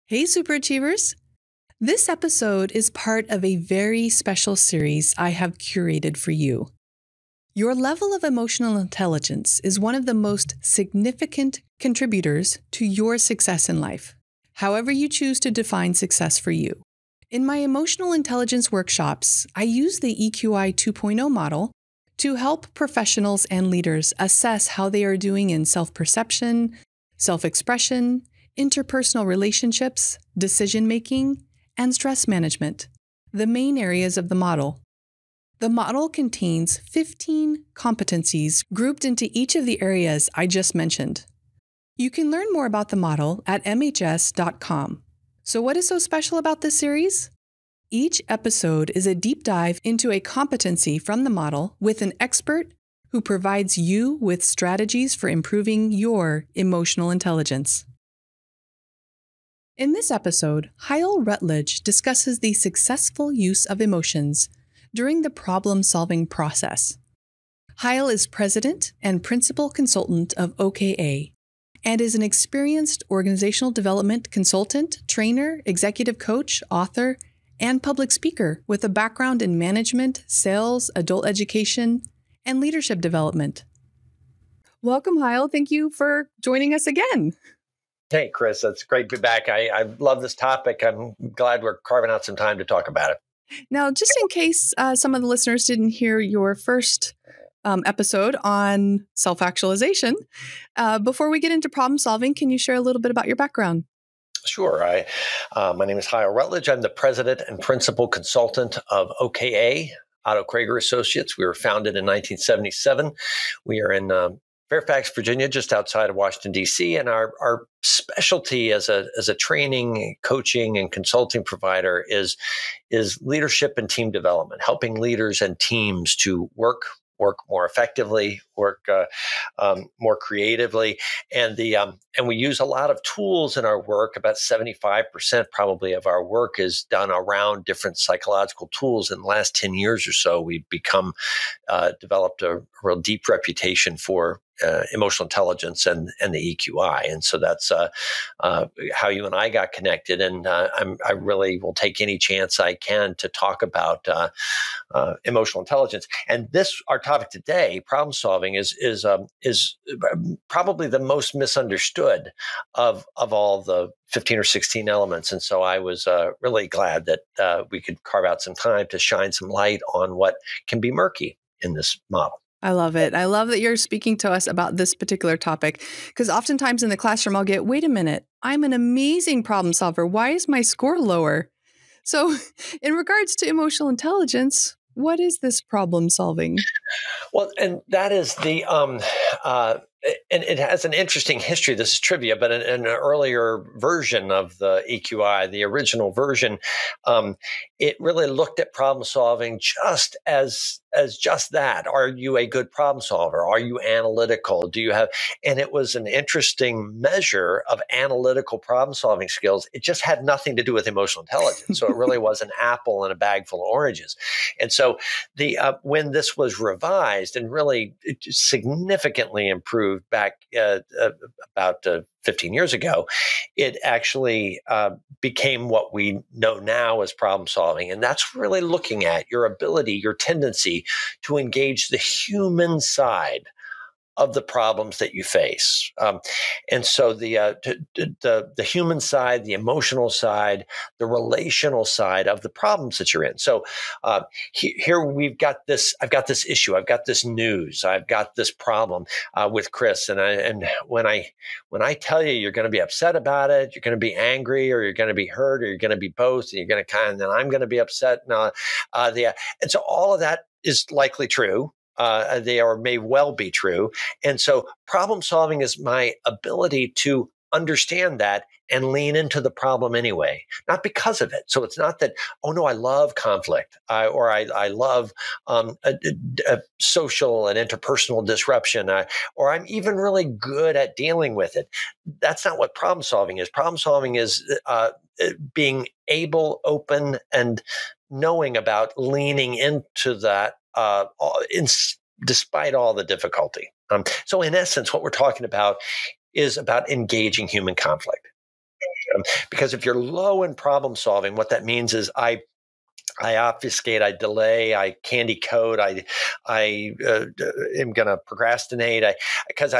Hey, superachievers! This episode is part of a very special series I have curated for you. Your level of emotional intelligence is one of the most significant contributors to your success in life, however you choose to define success for you. In my emotional intelligence workshops, I use the EQI 2.0 model to help professionals and leaders assess how they are doing in self-perception, self-expression, interpersonal relationships, decision-making, and stress management, the main areas of the model. The model contains 15 competencies grouped into each of the areas I just mentioned. You can learn more about the model at mhs.com. So what is so special about this series? Each episode is a deep dive into a competency from the model with an expert who provides you with strategies for improving your emotional intelligence. In this episode, Hile Rutledge discusses the successful use of emotions during the problem-solving process. Hile is president and principal consultant of OKA and is an experienced organizational development consultant, trainer, executive coach, author, and public speaker with a background in management, sales, adult education, and leadership development. Welcome, Hile. Thank you for joining us again. Hey, Chris, it's great to be back. I love this topic. I'm glad we're carving out some time to talk about it. Now, just in case some of the listeners didn't hear your first episode on self-actualization, before we get into problem solving, can you share a little bit about your background? Sure. My name is Hile Rutledge. I'm the president and principal consultant of OKA, Otto Krager Associates. We were founded in 1977. We are in Fairfax, Virginia, just outside of Washington, D.C., and our specialty as a training, coaching, and consulting provider is leadership and team development, helping leaders and teams to work more effectively, work more creatively, and we use a lot of tools in our work. About 75% probably of our work is done around different psychological tools. In the last 10 years or so, we've developed a real deep reputation for emotional intelligence and the EQI, and so that's how you and I got connected. And I really will take any chance I can to talk about emotional intelligence. And our topic today, problem solving, is probably the most misunderstood of all the 15 or 16 elements. And so I was really glad that we could carve out some time to shine some light on what can be murky in this model. I love it. I love that you're speaking to us about this particular topic, because oftentimes in the classroom, I'll get, wait a minute, I'm an amazing problem solver. Why is my score lower? So in regards to emotional intelligence, what is this problem solving? Well, and that is and it has an interesting history. This is trivia, but in an earlier version of the EQI, the original version, it really looked at problem solving just as just that. Are you a good problem solver? Are you analytical? And it was an interesting measure of analytical problem solving skills. It just had nothing to do with emotional intelligence. So it really was an apple in a bag full of oranges. And so when this was revised and really significantly improved back about 15 years ago, it actually became what we know now as problem solving. And that's really looking at your ability, your tendency to engage the human side of the problems that you face. And so the human side, the emotional side, the relational side of the problems that you're in. So here I've got this issue, I've got this news, I've got this problem with Chris. And when I tell you you're going to be upset about it, you're going to be angry, or you're going to be hurt, or you're going to be both, and you're going to then I'm going to be upset. And so all of that is likely true. They may well be true. And so problem solving is my ability to understand that and lean into the problem anyway, not because of it. So it's not that, oh no, I love conflict, or I love social and interpersonal disruption, or I'm even really good at dealing with it. That's not what problem solving is. Problem solving is being able, open, and knowing about leaning into that despite all the difficulty. So in essence, what we're talking about is about engaging human conflict. Because if you're low in problem solving, what that means is I obfuscate, I delay, I candy coat, I am going to procrastinate. Because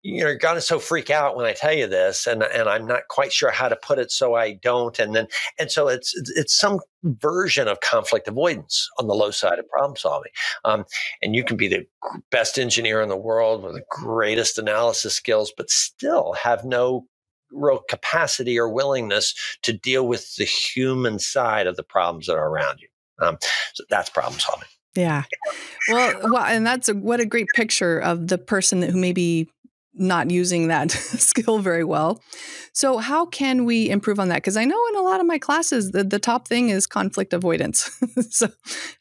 you're going to so freak out when I tell you this, and I'm not quite sure how to put it, so I don't. And so it's some version of conflict avoidance on the low side of problem solving. And you can be the best engineer in the world with the greatest analysis skills, but still have no real capacity or willingness to deal with the human side of the problems that are around you. So that's problem solving. Yeah. Well, and what a great picture of the person who may be not using that skill very well. So how can we improve on that? Because I know in a lot of my classes, the top thing is conflict avoidance. So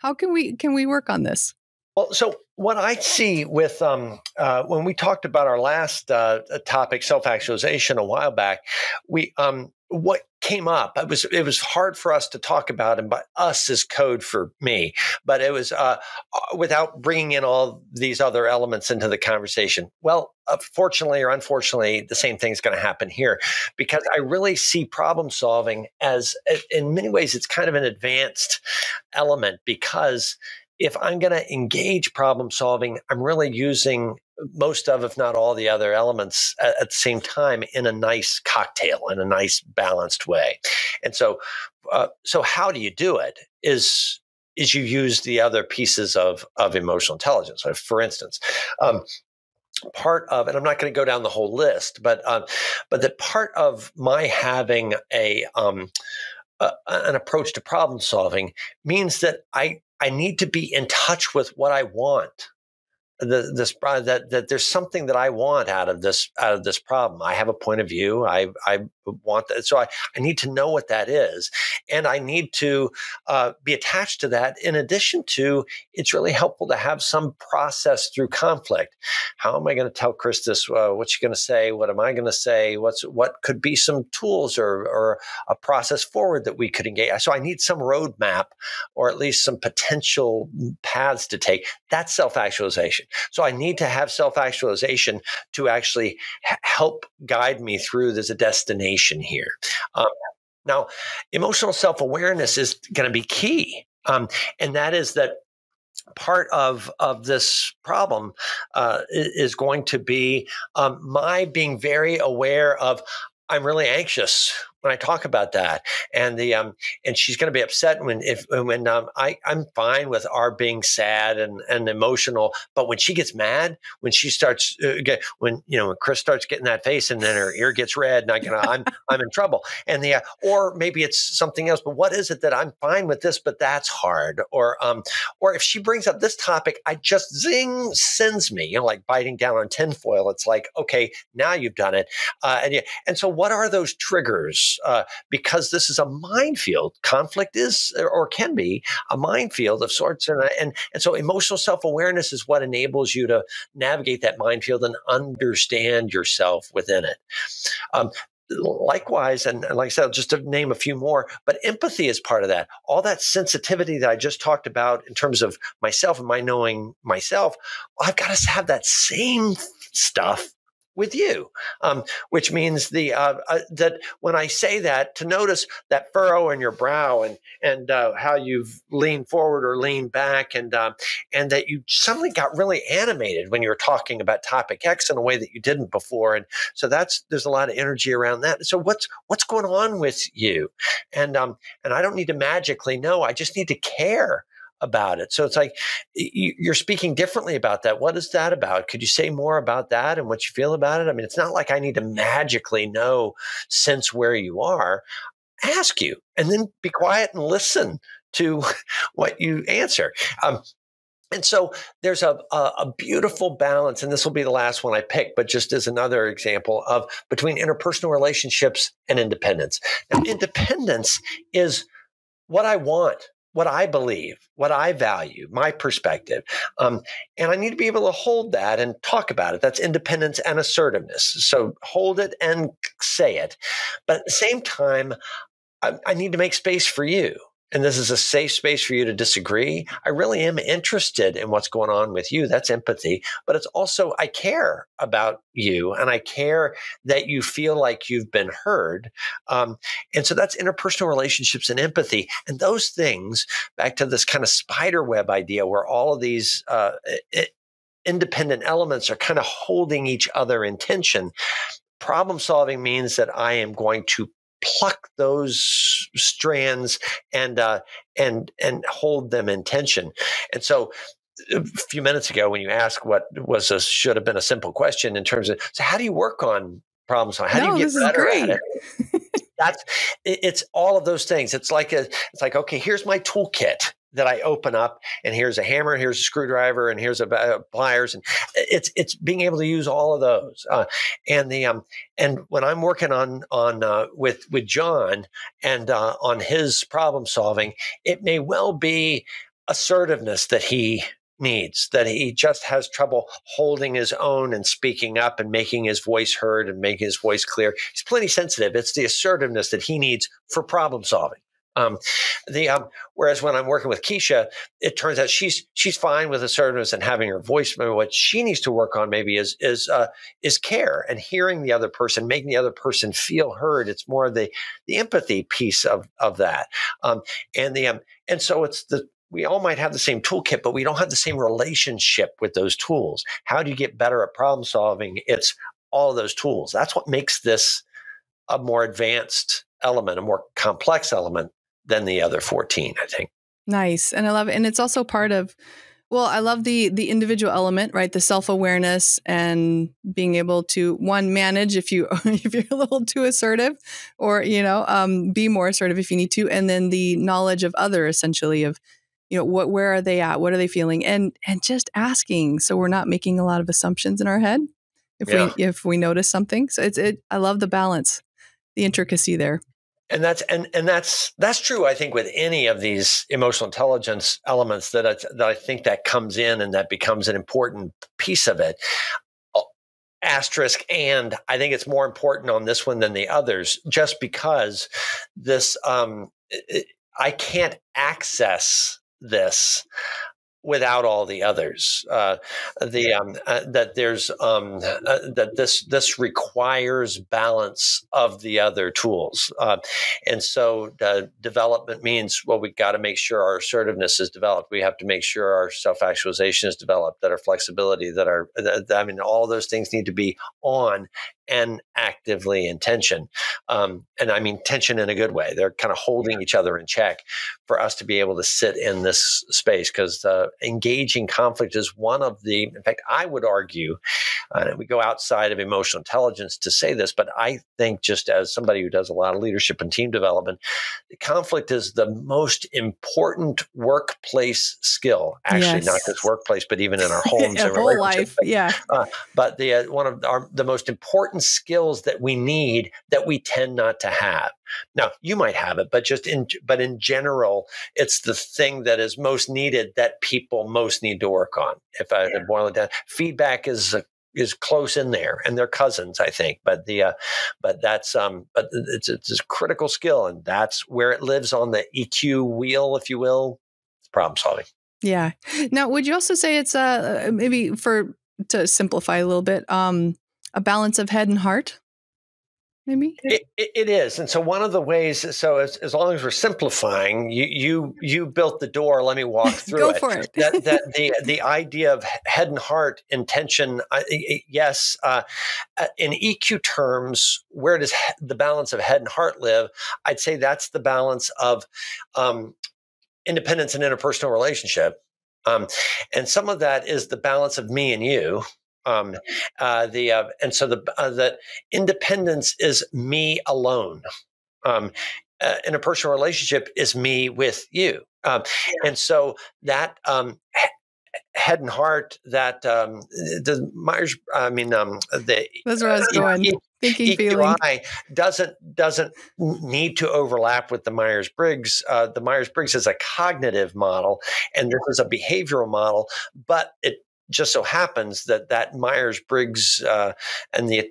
how can we work on this? Well, so what I see with when we talked about our last topic, self-actualization, a while back, what came up, it was hard for us to talk about, and by us is code for me, but it was without bringing in all these other elements into the conversation. Well, fortunately or unfortunately, the same thing's going to happen here, because I really see problem solving as, in many ways, it's kind of an advanced element, because if I'm going to engage problem solving, I'm really using most of, if not all, the other elements at the same time in a nice cocktail, in a nice balanced way. And so how do you do it is you use the other pieces of emotional intelligence. So for instance, part of, and I'm not going to go down the whole list, but that part of my having an approach to problem solving means that I need to be in touch with what I want. That there's something that I want out of this problem. I have a point of view. I want that, so I need to know what that is, and I need to be attached to that. In addition to, it's really helpful to have some process through conflict. How am I going to tell Chris this? What she's going to say? What am I going to say? What could be some tools or a process forward that we could engage? So I need some roadmap, or at least some potential paths to take. That's self-actualization. So I need to have self-actualization to actually help guide me through. There's a destination here. Now, emotional self-awareness is going to be key. And that is that part of this problem is going to be my being very aware of, I'm really anxious when I talk about that, and she's going to be upset when I'm fine with our being sad and emotional, but when she gets mad, when she starts when Chris starts getting that face, and then her ear gets red, and I'm in trouble, and or maybe it's something else. But what is it that I'm fine with this, but that's hard, or if she brings up this topic, I just sends me, like biting down on tinfoil. It's like, okay, now you've done it, and so what are those triggers? Because this is a minefield. Conflict is, or can be, a minefield of sorts. And so emotional self-awareness is what enables you to navigate that minefield and understand yourself within it. Likewise, and like I said, just to name a few more, but empathy is part of that. All that sensitivity that I just talked about in terms of myself and my knowing myself, I've got to have that same stuff with you, which means that when I say that, to notice that furrow in your brow, and how you've leaned forward or leaned back, and that you suddenly got really animated when you were talking about topic X in a way that you didn't before, and so there's a lot of energy around that. So what's going on with you, and I don't need to magically know. I just need to care about it. So it's like you're speaking differently about that. What is that about? Could you say more about that and what you feel about it? I mean, it's not like I need to magically sense where you are. Ask you, and then be quiet and listen to what you answer. And so there's a beautiful balance, and this will be the last one I pick, but just as another example of between interpersonal relationships and independence. Now, independence is what I want, what I believe, what I value, my perspective. And I need to be able to hold that and talk about it. That's independence and assertiveness. So hold it and say it. But at the same time, I need to make space for you. and this is a safe space for you to disagree. I really am interested in what's going on with you. That's empathy. But it's also, I care about you, and I care that you feel like you've been heard. And so that's interpersonal relationships and empathy. And those things, back to this kind of spider web idea where all of these independent elements are kind of holding each other in tension. Problem solving means that I am going to pluck those strands and hold them in tension. And so a few minutes ago, when you asked what should have been a simple question in terms of, so how do you work on problem solving? How do you get better at it? It's all of those things. It's like, okay, here's my toolkit that I open up, and here's a hammer, here's a screwdriver, and here's a pliers, and it's being able to use all of those. And when I'm working on with John and on his problem solving, it may well be assertiveness that he needs, that he just has trouble holding his own and speaking up and making his voice heard and making his voice clear. He's plenty sensitive. It's the assertiveness that he needs for problem solving. Whereas when I'm working with Keisha, it turns out she's fine with assertiveness and having her voice. Maybe what she needs to work on maybe is care and hearing the other person, making the other person feel heard. It's more the empathy piece of that. And so we all might have the same toolkit, but we don't have the same relationship with those tools. How do you get better at problem solving? It's all of those tools. That's what makes this a more advanced element, a more complex element than the other 14, I think. Nice. And I love it. And it's also part of, well, I love the individual element, right? The self-awareness and being able to, one, manage if you're a little too assertive, or, be more assertive if you need to. And then the knowledge of other, essentially, of, where are they at? What are they feeling? And just asking. So we're not making a lot of assumptions in our head if we notice something. So I love the balance, the intricacy there. And that's true, I think, with any of these emotional intelligence elements that I think that comes in and that becomes an important piece of it. Asterisk, and I think it's more important on this one than the others, just because this I can't access this without all the others. That this requires balance of the other tools, and so development means, well, we got to make sure our assertiveness is developed. We have to make sure our self-actualization is developed. That our flexibility, all of those things need to be on and actively in tension. And I mean tension in a good way. They're kind of holding each other in check for us to be able to sit in this space, because engaging conflict is one of the, in fact, I would argue, we go outside of emotional intelligence to say this, but I think, just as somebody who does a lot of leadership and team development, conflict is the most important workplace skill. Actually, yes. Not just workplace, but even in our homes and whole life. Yeah. But one of the most important skills that we need that we tend not to have. Now, you might have it, but in general, it's the thing that is most needed that people most need to work on. If I boil it down, feedback is close in there, and they're cousins, I think. But it's a critical skill, and that's where it lives on the EQ wheel, if you will. It's problem solving. Yeah. Now, would you also say it's maybe, to simplify a little bit, a balance of head and heart? Maybe it is, and so one of the ways. So as long as we're simplifying, you built the door. Let me walk through Go it. for it. the idea of head and heart intention. Yes, in EQ terms, where does the balance of head and heart live? I'd say that's the balance of independence and interpersonal relationship, and some of that is the balance of me and you. And so that independence is me alone. Interpersonal relationship is me with you. And so that head and heart, that the Myers, that's where I was going. Thinking, feeling, doesn't need to overlap with the Myers-Briggs. The Myers-Briggs is a cognitive model, and this is a behavioral model, but it just so happens that Myers-Briggs and the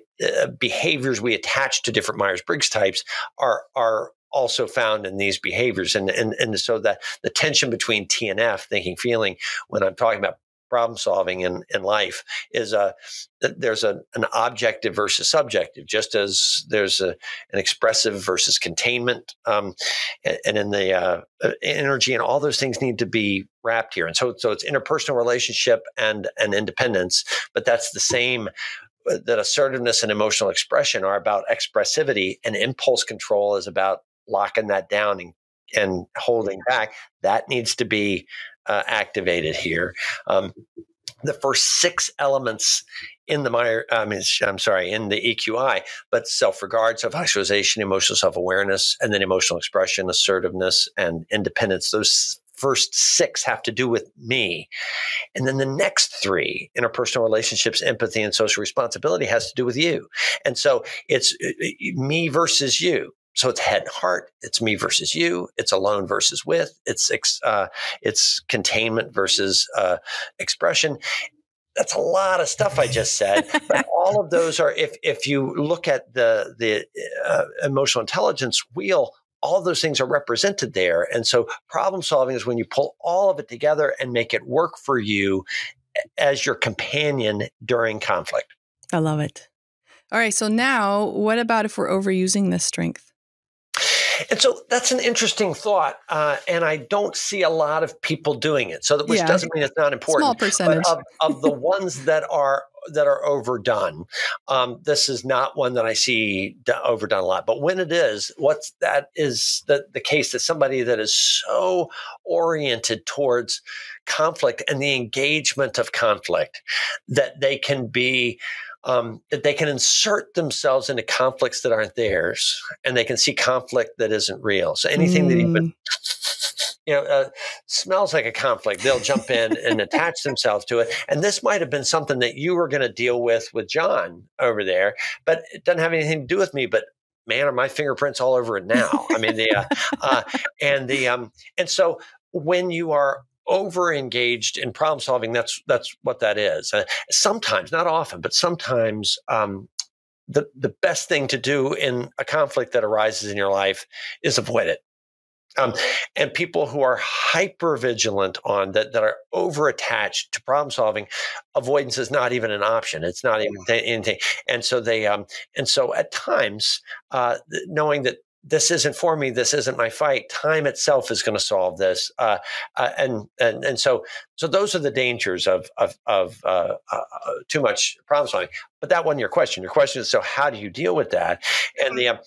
behaviors we attach to different Myers-Briggs types are also found in these behaviors. And so that the tension between T and F, thinking, feeling, when I'm talking about problem solving in life, is there's an objective versus subjective, just as there's an expressive versus containment, and in the energy, and all those things need to be wrapped here. And so it's interpersonal relationship and independence, but that's the same. That assertiveness and emotional expression are about expressivity, and impulse control is about locking that down and holding back. That needs to be activated here. The first 6 elements in the in the EQI, but self-regard, self-actualization, emotional self-awareness, and then emotional expression, assertiveness, and independence. Those first 6 have to do with me. And then the next 3, interpersonal relationships, empathy, and social responsibility, has to do with you. And so it's me versus you. So it's head and heart. It's me versus you. It's alone versus with. It's containment versus expression. That's a lot of stuff I just said, but all of those are, if you look at the emotional intelligence wheel, all of those things are represented there. And so problem solving is when you pull all of it together and make it work for you as your companion during conflict. I love it. All right. So now what about if we're overusing this strength? And so that's an interesting thought. And I don't see a lot of people doing it. So which doesn't mean it's not important. Small percentage. But of the ones that are overdone, this is not one that I see overdone a lot. But when it is, that is the case, that somebody that is so oriented towards conflict and the engagement of conflict that they can be that they can insert themselves into conflicts that aren't theirs, and they can see conflict that isn't real. So anything that even smells like a conflict, they'll jump in and attach themselves to it. And this might have been something that you were going to deal with John over there, but it doesn't have anything to do with me. But man, are my fingerprints all over it now? I mean, and so when you are over engaged in problem solving, that's what that is. Sometimes, not often, but sometimes the best thing to do in a conflict that arises in your life is avoid it. And people who are hyper vigilant on that are over attached to problem solving, avoidance is not even an option. It's not even anything. And so so at times, knowing that this isn't for me, this isn't my fight, time itself is going to solve this. And so those are the dangers of too much problem solving. But that wasn't your question. Your question is, so how do you deal with that? And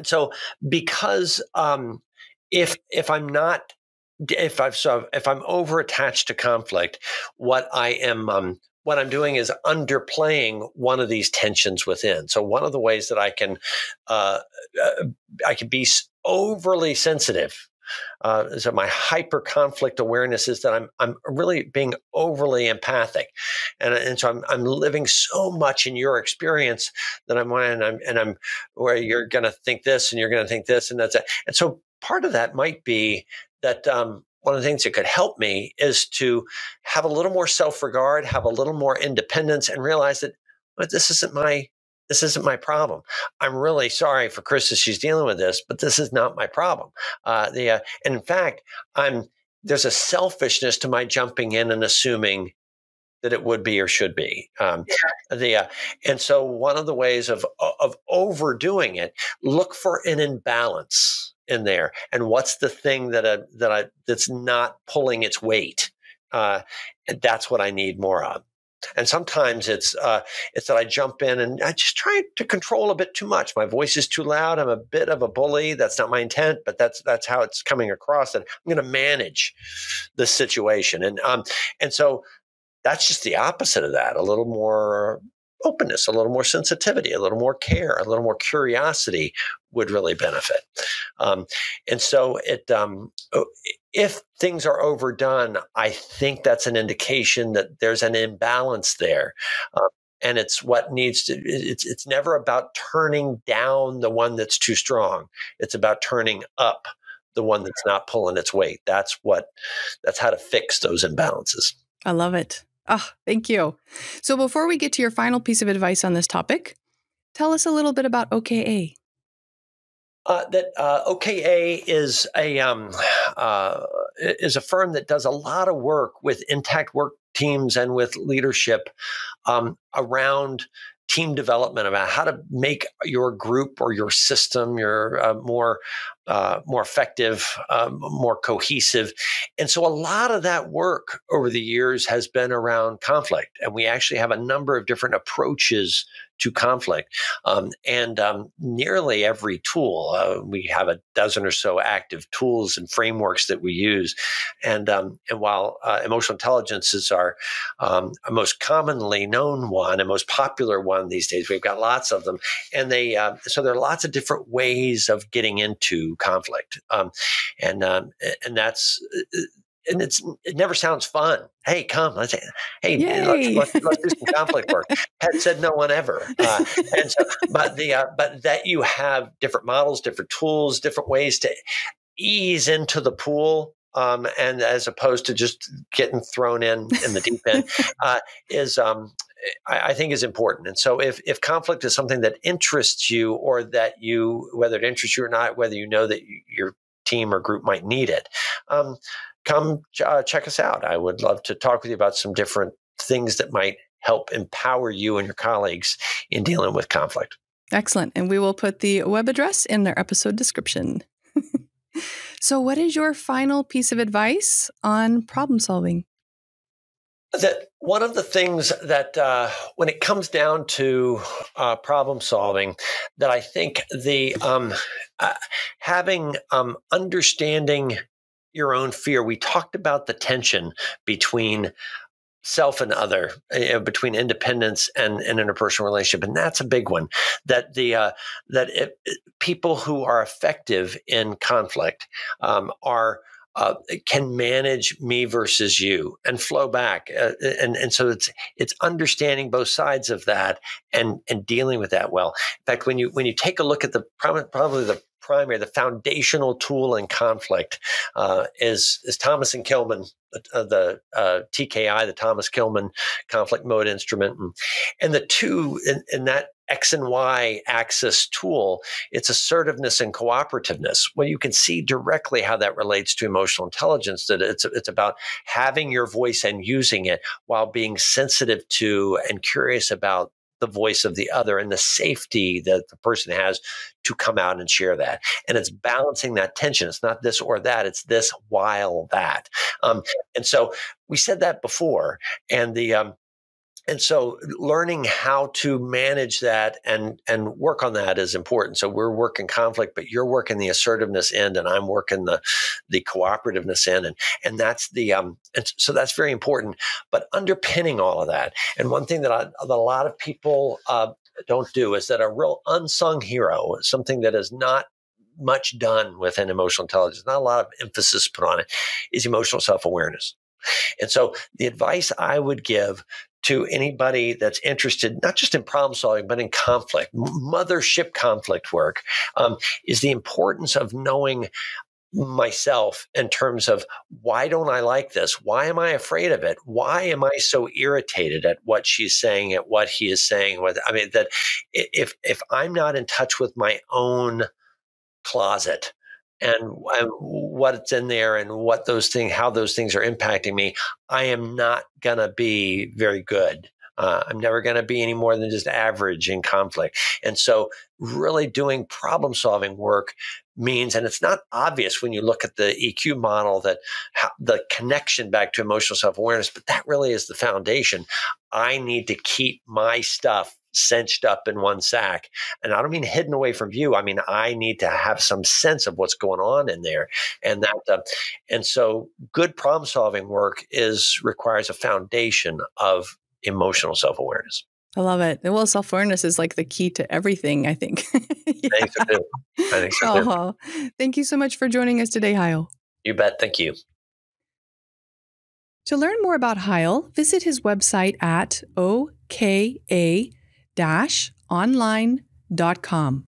so because if I'm over attached to conflict, what I'm doing is underplaying one of these tensions within. So one of the ways that I can be overly sensitive. So my hyper conflict awareness is that I'm really being overly empathic, and so I'm living so much in your experience that I'm where you're going to think this and you're going to think this, and that's it. And so part of that might be that one of the things that could help me is to have a little more self-regard, have a little more independence, and realize that this isn't my problem. I'm really sorry for Chris that she's dealing with this, but this is not my problem. And in fact, there's a selfishness to my jumping in and assuming that it would be or should be. And so one of the ways of overdoing it, look for an imbalance in there. And what's the thing that's not pulling its weight? And that's what I need more of. And sometimes it's that I jump in and I just try to control a bit too much. My voice is too loud. I'm a bit of a bully. That's not my intent, but that's how it's coming across. And I'm going to manage the situation. And so that's just the opposite of that. A little more openness, a little more sensitivity, a little more care, a little more curiosity would really benefit. And so if things are overdone, I think that's an indication that there's an imbalance there. And it's it's never about turning down the one that's too strong. It's about turning up the one that's not pulling its weight. That's how to fix those imbalances. I love it. Oh, thank you. So before we get to your final piece of advice on this topic, tell us a little bit about OKA. That OKA is a firm that does a lot of work with intact work teams and with leadership around team development, about how to make your group or your system more effective, more cohesive. And so a lot of that work over the years has been around conflict. And we actually have a number of different approaches to conflict. And nearly every tool, we have a dozen or so active tools and frameworks that we use. And while emotional intelligence is our most commonly known one and most popular one these days, we've got lots of them. And so there are lots of different ways of getting into conflict. And that's, and it never sounds fun. Hey, come, let's do some conflict work. Had said no one ever. And so, but that you have different models, different tools, different ways to ease into the pool. And as opposed to just getting thrown in the deep end, I think is important. And so if conflict is something that interests you, or that whether it interests you or not, whether you know that your team or group might need it, come check us out. I would love to talk with you about some different things that might help empower you and your colleagues in dealing with conflict. Excellent. And we will put the web address in their episode description. So what is your final piece of advice on problem solving? That one of the things that when it comes down to problem solving, that I think the having understanding your own fear. We talked about the tension between self and other, between independence and an interpersonal relationship, and that's a big one. That people who are effective in conflict can manage me versus you and flow back, and so it's understanding both sides of that and dealing with that well. In fact, when you take a look at probably the foundational tool in conflict is Thomas and Kilmann, the TKI, the Thomas Kilmann conflict mode instrument, and the two in that X and Y axis tool, it's assertiveness and cooperativeness. Well, you can see directly how that relates to emotional intelligence, that it's about having your voice and using it while being sensitive to and curious about the voice of the other and the safety that the person has to come out and share that. And it's balancing that tension. It's not this or that, it's this while that. And so we said that before. And so learning how to manage that and work on that is important. So we're working conflict, but you're working the assertiveness end, and I'm working the cooperativeness end. And that's and so that's very important. But underpinning all of that, and one thing that a lot of people don't do, is that a real unsung hero, something that is not much done within emotional intelligence, not a lot of emphasis put on it, is emotional self-awareness. And so the advice I would give to anybody that's interested, not just in problem solving, but in conflict, mothership conflict work, is the importance of knowing myself in terms of, why don't I like this? Why am I afraid of it? Why am I so irritated at what she's saying, at what he is saying? That if I'm not in touch with my own closet and what's in there and how those things are impacting me, I am not going to be very good. I'm never going to be any more than just average in conflict. And so really doing problem solving work means, and it's not obvious when you look at the EQ model, that the connection back to emotional self-awareness, but that really is the foundation. I need to keep my stuff cinched up in one sack. And I don't mean hidden away from view. I mean, I need to have some sense of what's going on in there. And and so good problem solving work requires a foundation of emotional self-awareness. I love it. Well, self-awareness is like the key to everything, I think. Yeah. I think so too. Oh, thank you so much for joining us today, Hile. You bet. Thank you. To learn more about Hile, visit his website at oka-online.com.